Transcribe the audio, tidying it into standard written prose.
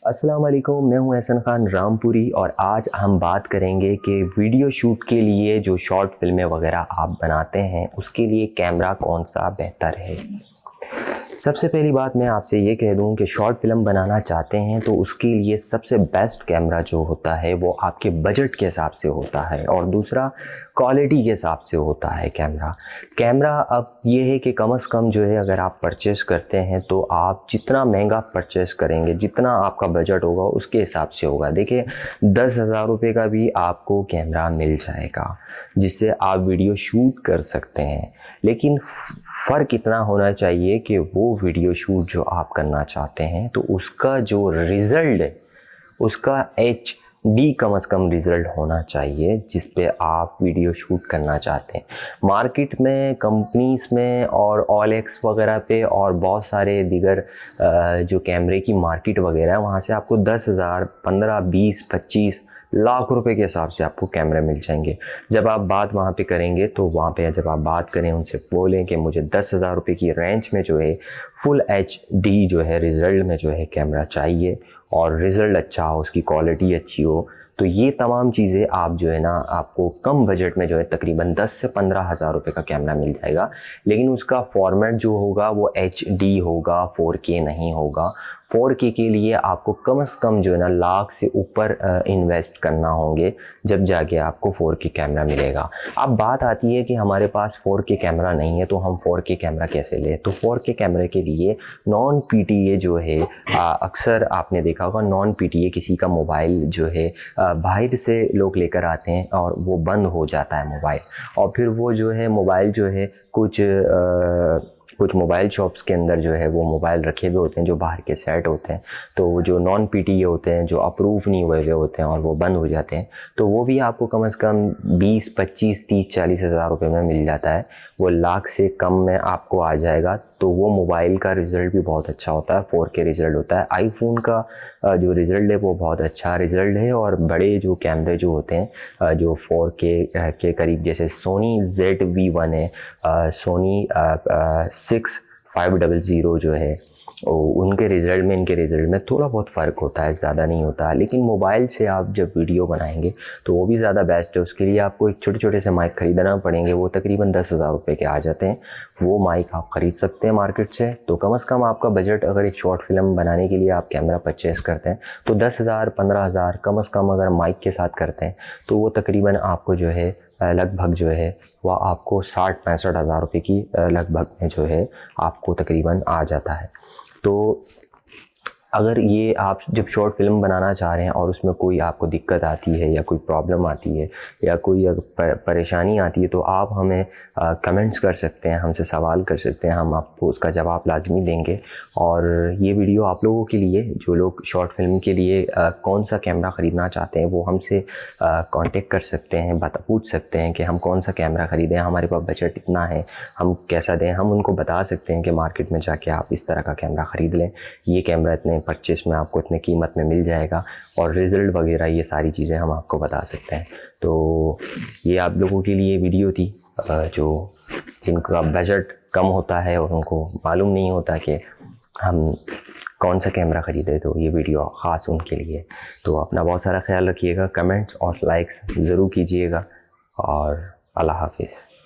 अस्सलाम वालेकुम, मैं हूं एहसन खान रामपुरी और आज हम बात करेंगे कि वीडियो शूट के लिए जो शॉर्ट फिल्में वगैरह आप बनाते हैं उसके लिए कैमरा कौन सा बेहतर है। सबसे पहली बात मैं आपसे ये कह दूं कि शॉर्ट फिल्म बनाना चाहते हैं तो उसके लिए सबसे बेस्ट कैमरा जो होता है वो आपके बजट के हिसाब से होता है और दूसरा क्वालिटी के हिसाब से होता है कैमरा अब ये है कि कम से कम जो है अगर आप परचेज़ करते हैं तो आप जितना महंगा परचेज़ करेंगे, जितना आपका बजट होगा उसके हिसाब से होगा। देखिए 10,000 रुपये का भी आपको कैमरा मिल जाएगा जिससे आप वीडियो शूट कर सकते हैं, लेकिन फ़र्क इतना होना चाहिए कि वो वीडियो शूट जो आप करना चाहते हैं तो उसका जो रिज़ल्ट है उसका HD कम से कम रिज़ल्ट होना चाहिए जिस पे आप वीडियो शूट करना चाहते हैं। मार्केट में कंपनीज़ में और OLX वगैरह पे और बहुत सारे दीगर जो कैमरे की मार्केट वगैरह है वहाँ से आपको 10,000, 15, 20, 25 लाख रुपए के हिसाब से आपको कैमरे मिल जाएंगे। जब आप बात वहाँ पे करेंगे तो वहाँ पे जब आप बात करें उनसे बोलें कि मुझे 10,000 रुपये की रेंज में जो है फुल HD जो है रिज़ल्ट में जो है कैमरा चाहिए और रिज़ल्ट अच्छा हो, उसकी क्वालिटी अच्छी हो, तो ये तमाम चीज़ें आप जो है ना आपको कम बजट में जो है तकरीबन 10 से 15,000 रुपये का कैमरा मिल जाएगा। लेकिन उसका फॉर्मेट जो होगा वो HD होगा, 4K नहीं होगा। 4K के लिए आपको कम से कम जो है ना लाख से ऊपर इन्वेस्ट करना होंगे जब जाके आपको 4K कैमरा मिलेगा। अब बात आती है कि हमारे पास 4K कैमरा नहीं है तो हम 4K कैमरा कैसे लें। तो 4K कैमरे के लिए नॉन PTA जो है अक्सर आपने देखा होगा नॉन PTA किसी का मोबाइल जो है बाहर से लोग लेकर आते हैं और वो बंद हो जाता है मोबाइल, और फिर वो जो है मोबाइल जो है कुछ मोबाइल शॉप्स के अंदर जो है वो मोबाइल रखे हुए होते हैं जो बाहर के सेट होते हैं, तो जो नॉन PTA होते हैं जो अप्रूव नहीं हुए हुए होते हैं और वो बंद हो जाते हैं, तो वो भी आपको कम से कम 20, 25, 30, 40 हज़ार रुपये में मिल जाता है। वो लाख से कम में आपको आ जाएगा। तो वो मोबाइल का रिज़ल्ट भी बहुत अच्छा होता है, 4K रिज़ल्ट होता है। आईफोन का जो रिज़ल्ट है वो बहुत अच्छा रिज़ल्ट है और बड़े जो कैमरे जो होते हैं जो 4K के करीब जैसे सोनी ZV-1 है, सोनी 6500 जो है उनके रिज़ल्ट में इनके रिज़ल्ट में थोड़ा बहुत फ़र्क होता है, ज़्यादा नहीं होता। लेकिन मोबाइल से आप जब वीडियो बनाएंगे तो वो भी ज़्यादा बेस्ट है। उसके लिए आपको एक छोटे छोटे से माइक ख़रीदना पड़ेंगे, वो तकरीबन 10,000 रुपये के आ जाते हैं। वो माइक आप ख़रीद सकते हैं मार्केट से। तो कम से कम आपका बजट अगर एक शॉर्ट फिल्म बनाने के लिए आप कैमरा परचेज़ करते हैं तो 10,000, 15,000 कम से कम अगर माइक के साथ करते हैं तो वो तकरीबन आपको जो है लगभग जो है वह आपको 60-65 हज़ार रुपये की लगभग में जो है आपको तकरीबन आ जाता है। तो अगर ये आप जब शॉर्ट फिल्म बनाना चाह रहे हैं और उसमें कोई आपको दिक्कत आती है या कोई प्रॉब्लम आती है या कोई परेशानी आती है तो आप हमें कमेंट्स कर सकते हैं, हमसे सवाल कर सकते हैं, हम आपको उसका जवाब लाजमी देंगे। और ये वीडियो आप लोगों के लिए जो लोग शॉर्ट फिल्म के लिए कौन सा कैमरा ख़रीदना चाहते हैं वो हमसे कांटेक्ट कर सकते हैं, पूछ सकते हैं कि हम कौन सा कैमरा ख़रीदें, हमारे पास बजट इतना है, हम कैसा दें। हम उनको बता सकते हैं कि मार्केट में जाके आप इस तरह का कैमरा ख़रीद लें, ये कैमरा इतने परचेस में आपको इतने कीमत में मिल जाएगा और रिज़ल्ट वगैरह ये सारी चीज़ें हम आपको बता सकते हैं। तो ये आप लोगों के लिए वीडियो थी जो जिनका बजट कम होता है और उनको मालूम नहीं होता कि हम कौन सा कैमरा ख़रीदे, तो ये वीडियो ख़ास उनके लिए। तो अपना बहुत सारा ख्याल रखिएगा, कमेंट्स और लाइक्स ज़रूर कीजिएगा और अल्लाह हाफिज़।